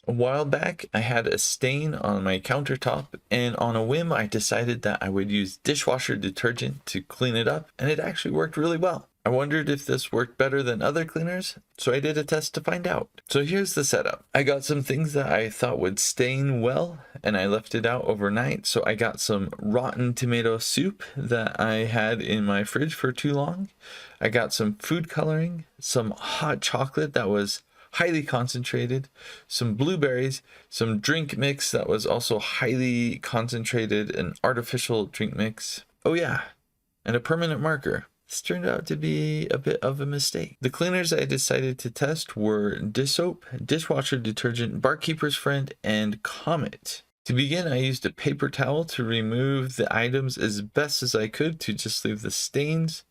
A while back, I had a stain on my countertop, and on a whim, I decided that I would use dishwasher detergent to clean it up, and it actually worked really well. I wondered if this worked better than other cleaners, so I did a test to find out. So here's the setup. I got some things that I thought would stain well, and I left it out overnight. So I got some rotten tomato soup that I had in my fridge for too long. I got some food coloring, some hot chocolate that was highly concentrated, some blueberries, some drink mix that was also highly concentrated, an artificial drink mix. Oh yeah, and a permanent marker. This turned out to be a bit of a mistake. The cleaners I decided to test were Dish Soap, Dishwasher Detergent, Barkeeper's Friend, and Comet. To begin, I used a paper towel to remove the items as best as I could to just leave the stains.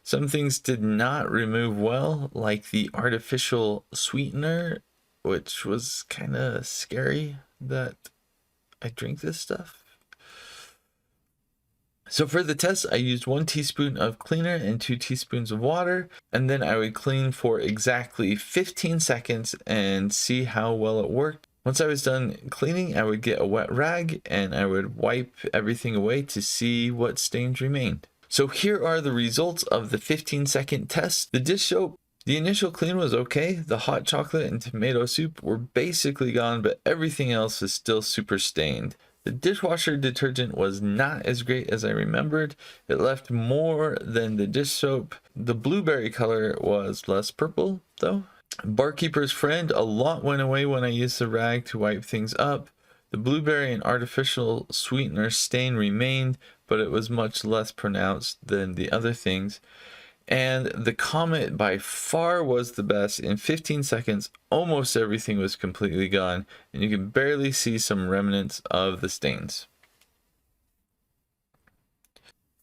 Some things did not remove well, like the artificial sweetener, which was kind of scary that I drink this stuff. So for the test, I used 1 teaspoon of cleaner and 2 teaspoons of water, and then I would clean for exactly 15 seconds and see how well it worked. Once I was done cleaning, I would get a wet rag and I would wipe everything away to see what stains remained. So here are the results of the 15-second test. The dish soap, the initial clean was okay. The hot chocolate and tomato soup were basically gone, but everything else is still super stained. The dishwasher detergent was not as great as I remembered. It left more than the dish soap. The blueberry color was less purple though. Barkeeper's Friend, a lot went away when I used the rag to wipe things up. The blueberry and artificial sweetener stain remained, but it was much less pronounced than the other things. And the Comet by far was the best. In 15 seconds, almost everything was completely gone, and you can barely see some remnants of the stains.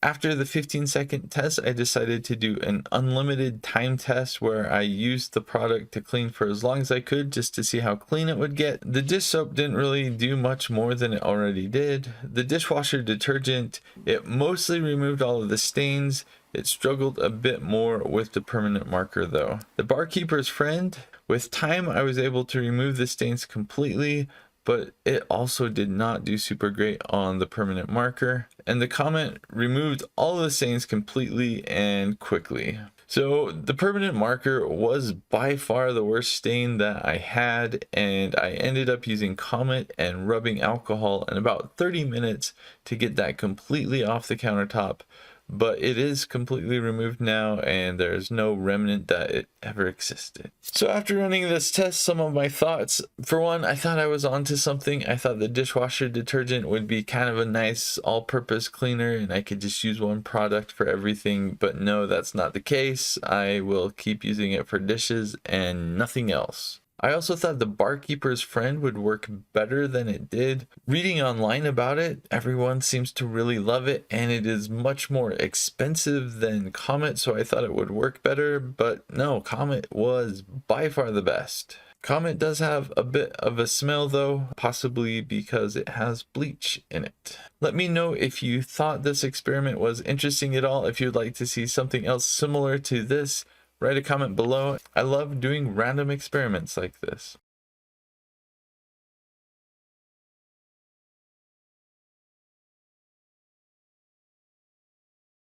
After the 15-second test, I decided to do an unlimited time test where I used the product to clean for as long as I could just to see how clean it would get. The dish soap didn't really do much more than it already did. The dishwasher detergent, it mostly removed all of the stains. It struggled a bit more with the permanent marker though. The Barkeeper's Friend, with time I was able to remove the stains completely, but it also did not do super great on the permanent marker. And the Comet removed all the stains completely and quickly. So the permanent marker was by far the worst stain that I had, and I ended up using Comet and rubbing alcohol in about 30 minutes to get that completely off the countertop. But it is completely removed now, and there's no remnant that it ever existed. So after running this test, some of my thoughts. For one, I thought I was onto something. I thought the dishwasher detergent would be kind of a nice all-purpose cleaner, and I could just use one product for everything. But no, that's not the case. I will keep using it for dishes and nothing else. I also thought the Barkeeper's Friend would work better than it did. Reading online about it, everyone seems to really love it, and it is much more expensive than Comet, so I thought it would work better, but no, Comet was by far the best. Comet does have a bit of a smell though, possibly because it has bleach in it. Let me know if you thought this experiment was interesting at all. If you'd like to see something else similar to this, write a comment below. I love doing random experiments like this.